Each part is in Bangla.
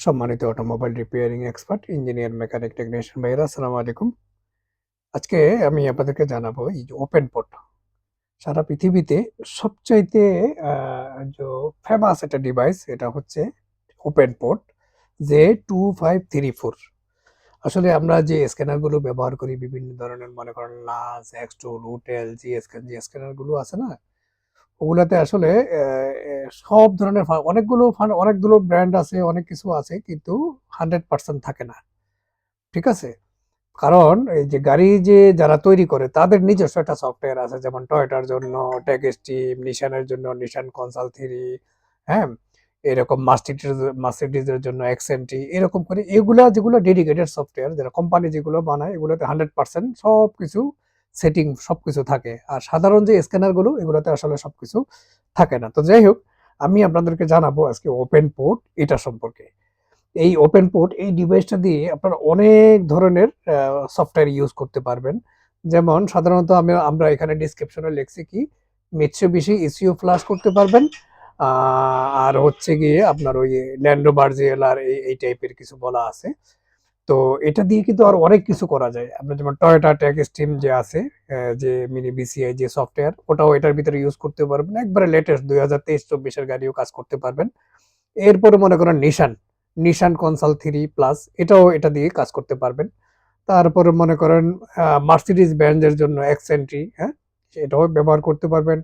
সম্মানিত automobile repairing expert, engineer, mechanic, technician ভাইরা, আসসালামু আলাইকুম। আজকে আমি আপনাদেরকে জানাবো এই যে ওপেন পোর্ট সারা পৃথিবীতে সবচাইতে যে ফেমাস একটা ডিভাইস, এটা হচ্ছে ওপেন পোর্ট J2534। আসলে আমরা যে স্ক্যানারগুলো ব্যবহার করি বিভিন্ন ধরনের, মনে করেন লাস, এক্সট্রুড, হোটেল, জি স্ক্যান, যে স্ক্যানারগুলো আছে না, ওগুলাতে আসলে সব ধরনের অনেকগুলো ব্র্যান্ড আছে, অনেক কিছু আছে, কিন্তু 100% থাকে না। ঠিক আছে? কারণ এই যে গাড়ি যে যারা তৈরি করে তাদের নিজস্ব একটা সফটওয়্যার আছে, যেমন টয়োটার জন্য টেক স্টিম, নিশানের জন্য নিশান কনসাল থ্রি, হ্যাঁ, এরকম মার্সিডিজের জন্য এক্সেন্টি, এরকম করে এগুলা যেগুলো ডেডিকেটেড সফটওয়্যার, যারা কোম্পানি যেগুলো বানায়, এগুলোতে 100% সবকিছু সেটিং সবকিছু থাকে। আর সাধারণ যে স্ক্যানারগুলো, এগুলোতে আসলে সবকিছু থাকে না। তো যাই হোক, আমি আপনাদেরকে জানাবো আজকে ওপেন পোর্ট এটা সম্পর্কে। এই ওপেন পোর্ট এই ডিভাইসটা দিয়ে আপনারা অনেক ধরনের সফটওয়্যার ইউজ করতে পারবেন। যেমন সাধারণত আমরা এখানে ডিসক্রিপশনে লিখছি কি, মিৎসুবিশি ইসিও ফ্লাশ করতে পারবেন, আর হচ্ছে গিয়ে আপনার ওই ল্যান্ড রোভার জিএলআর এই টাইপের কিছু বলা আছে। তো এটা দিয়ে কিন্তু আর অনেক কিছু করা যায়। আপনার যেমন টয়োটা টেক স্টিম যে আছে, যে মিনি বিসিআই যে সফটওয়্যার, ওটাও এটার ভিতরে ইউজ করতে পারবেন। একবারে লেটেস্ট 2023-24 গাড়িও কাজ করতে পারবেন। এরপরে মনে করেন নিশান কনসাল থ্রি প্লাস, এটাও এটা দিয়ে কাজ করতে পারবেন। তারপরে মনে করেন মার্সিডিজ ব্যান্ডের জন্য এক্সেন্ট্রি, হ্যাঁ, এটাও ব্যবহার করতে পারবেন।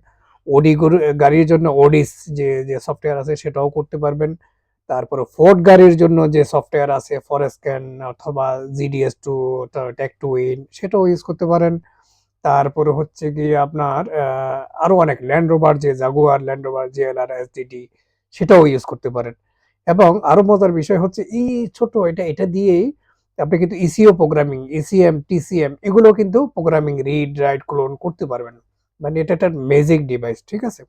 গাড়ির জন্য ওডিস যে সফটওয়্যার আছে, সেটাও করতে পারবেন। তারপরে ফোর্ড গাড়ির জন্য যে সফটওয়্যার আছে, ফরেস্ক্যান অথবা জিডিএস2, টেক টু উইন, সেটাও ইউজ করতে পারেন। তারপরে হচ্ছে গিয়ে আপনার আরো অনেক ল্যান্ড রোভার, যে জাগুয়ার ল্যান্ড রোভার জিএলআর এসডিডি, সেটাও ইউজ করতে পারেন। এবং আরো মজার বিষয় হচ্ছে এই ছোট এটা দিয়েই আপনি কিন্তু ইসিও প্রোগ্রামিং, ইসিএম টিসিএম, এগুলো কিন্তু প্রোগ্রামিং, রিড রাইট ক্লোন করতে পারবেন। মানে এটা একটা ম্যাজিক ডিভাইস। ঠিক আছে?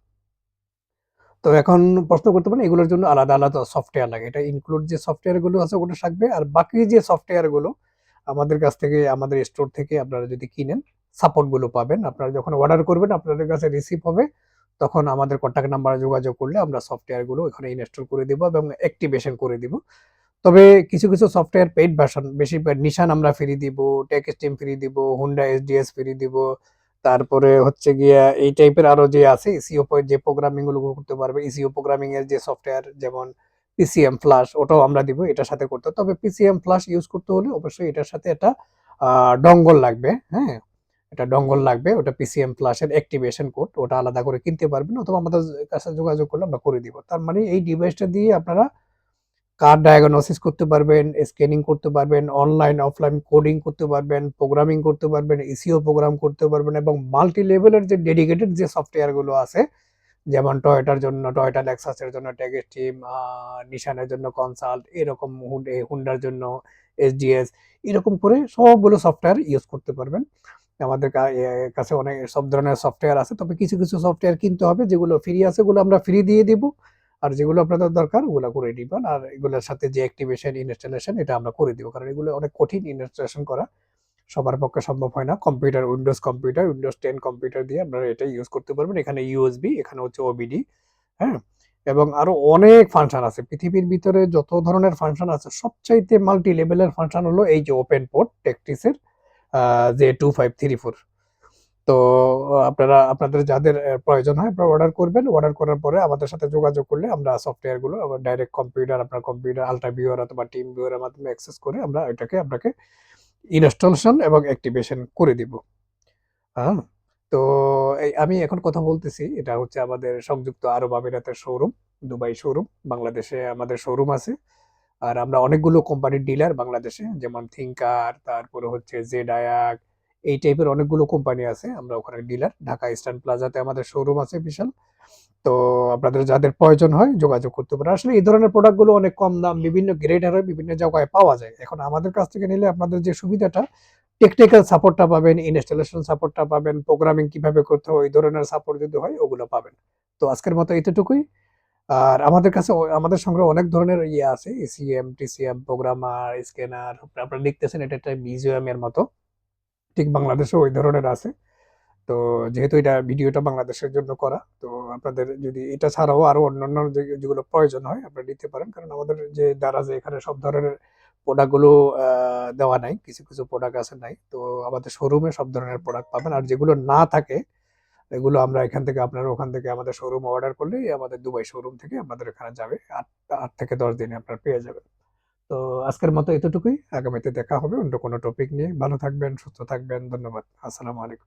তো এখন প্রশ্ন করতে পারেন এগুলোর জন্য আলাদা আলাদা সফটওয়্যার লাগে, এটা ইনক্লুড যে সফটওয়্যার গুলো আছে ওটা থাকবে, আর বাকি যে সফটওয়্যার গুলো আমাদের কাছ থেকে, আমাদের স্টোর থেকে আপনারা যদি কিনেন, সাপোর্ট গুলো পাবেন। আপনারা যখন অর্ডার করবেন আপনাদের কাছে রিসিভ হবে, তখন আমাদের কন্ট্যাক্ট নাম্বারে যোগাযোগ করলে আমরা সফটওয়্যার গুলো এখানে ইনস্টল করে দিব এবং অ্যাক্টিভেশন করে দিব। তবে কিছু কিছু সফটওয়্যার পেইড ভার্সন, বেশিরভাগ নিশান আমরা ফ্রি দিব, টেক স্টিম ফ্রি দিব, হুন্ডা এসডিএস ফ্রি দিব। তারপরে হচ্ছে গিয়া এই টাইপের আরো যে আছে ইসিও যে প্রোগ্রামিং গুলো করতে পারবে, ইসিও প্রোগ্রামিং এর যে সফটওয়্যার, যেমন পিসিএম ফ্লাশ, ওটাও আমরা দিব এটার সাথে করতে। তবে পিসিএম ফ্লাশ ইউজ করতে হলে অবশ্যই এটার সাথে একটা ডঙ্গল লাগবে, হ্যাঁ, এটা ডঙ্গল লাগবে। ওটা পিসিএম ফ্লাশের অ্যাক্টিভেশন কোড, ওটা আলাদা করে কিনতে পারবেন, অথবা আমাদের কাছে যোগাযোগ করলে আমরা করে দিব। তার মানে এই ডিভাইসটা দিয়ে আপনারা কার ডায়াগনোসিস করতে পারবেন, স্ক্যানিং করতে পারবেন, অনলাইন অফলাইন কোডিং করতে পারবেন, প্রোগ্রামিং করতে পারবেন, ইসিও প্রোগ্রাম করতে পারবেন, এবং মাল্টি লেভেলের যে ডেডিকেটেড যে সফটওয়্যার গুলো আছে, যেমন টয়োটার জন্য টয়োটা লেক্সাসের জন্য টেক স্টিম, নিশানের জন্য কনসাল্ট, এরকম হুন্ডার জন্য এসডিএস, এরকম করে সবগুলো সফটওয়্যার ইউজ করতে পারবেন। আমাদের কাছে অনেক সব ধরনের সফটওয়্যার আছে, তবে কিছু কিছু সফটওয়্যার কিনতে হবে, যেগুলো ফ্রি আছে ওগুলো আমরা ফ্রি দিয়ে দিব, আর যেগুলো আপনাদের দরকার ওগুলো করে দিবেন। আর এগুলোর সাথে যে অ্যাক্টিভেশন, ইনস্টলেশন, এটা আমরা করে দিব, কারণ এগুলো অনেক কঠিন ইনস্টলেশন করা, সবার পক্ষে সম্ভব হয় না। উইন্ডোজ 10 কম্পিউটার দিয়ে আপনারা এটা ইউজ করতে পারবেন। এখানে ইউএসবি, এখানে হচ্ছে ওবিডি, হ্যাঁ, এবং আরো অনেক ফাংশন আছে। পৃথিবীর ভিতরে যত ধরনের ফাংশন আছে, সবচাইতে মাল্টি লেভেলের ফাংশন হলো এই যে ওপেন পোর্ট টেকটিসের J2534। তো আপনাদের যাদের প্রয়োজন হয় আপনারা অর্ডার করবেন। অর্ডার করার পরে আমাদের সাথে যোগাযোগ করলে আমরা সফটওয়্যার গুলো আবার ডাইরেক্ট আপনার কম্পিউটার আলট্রা ভিউয়ার অথবা টিম ভিউয়ারের মাধ্যমে অ্যাক্সেস করে আমরা এটাকে আপনাকে ইনস্টলেশন এবং অ্যাক্টিভেশন করে দিব। হ্যাঁ, তো আমি এখন কথা বলতেছি, এটা হচ্ছে আমাদের সংযুক্ত আরব আমিরাতের শোরুম, দুবাই শোরুম। বাংলাদেশে আমাদের শোরুম আছে, আর আমরা অনেকগুলো কোম্পানির ডিলার বাংলাদেশে, যেমন থিঙ্কার, তারপরে হচ্ছে জেডায়াক, এই টাইপের অনেকগুলো কোম্পানি আছে, আমরা ওখানে ডিলার। ঢাকা ইস্টার্ন প্লাজাতে আমাদের শোরুম আছে বিশাল। তো আপনাদের যাদের প্রয়োজন হয় যোগাযোগ করতে পারেন। আসলে এই ধরনের প্রোডাক্টগুলো অনেক কম দাম, বিভিন্ন গ্রেডের হয়, বিভিন্ন জায়গায় পাওয়া যায়। এখন আমাদের কাছ থেকে নিলে আপনাদের যে সুবিধাটা, টেকনিক্যাল সাপোর্টটা পাবেন, ইনস্টলেশন সাপোর্টটা পাবেন, প্রোগ্রামিং কিভাবে করতে হয় ওই ধরনের সাপোর্ট যদি হয় ওগুলো পাবেন। তো আজকের মতো এতটুকুই। আর আমাদের কাছে আমাদের সংগ্রহে অনেক ধরনের ইয়ে আছে, ইসিএম টিসিএম প্রোগ্রামার, স্ক্যানার, আপনারা দেখতেছেন এটা একটা মিউজিয়ামের মতো, ঠিক বাংলাদেশে ওই ধরনের আছে। তো যেহেতু এটা ভিডিওটা বাংলাদেশের জন্য করা, তো আপনাদের যদি এটা ছাড়াও আরো অন্যান্য যেগুলো প্রয়োজন হয় আপনারা নিতে পারেন, কারণ আমাদের যে দারাজে এখানে সব ধরনের প্রোডাক্টগুলো দেওয়া নাই, কিছু কিছু প্রোডাক্ট আছে নাই, তো আমাদের শোরুমে সব ধরনের প্রোডাক্ট পাবেন। আর যেগুলো না থাকে এগুলো আমরা এখান থেকে, আপনারা ওখান থেকে আমাদের শোরুমে অর্ডার করলেই আমাদের দুবাই শোরুম থেকে আপনাদের এখানে যাবে, 8 থেকে 10 দিনে আপনারা পেয়ে যাবেন। তো আজকের মতো এতটুকুই, আগামীতে দেখা হবে অন্য কোনো টপিক নিয়ে। ভালো থাকবেন, সুস্থ থাকবেন, ধন্যবাদ, আসসালামু আলাইকুম।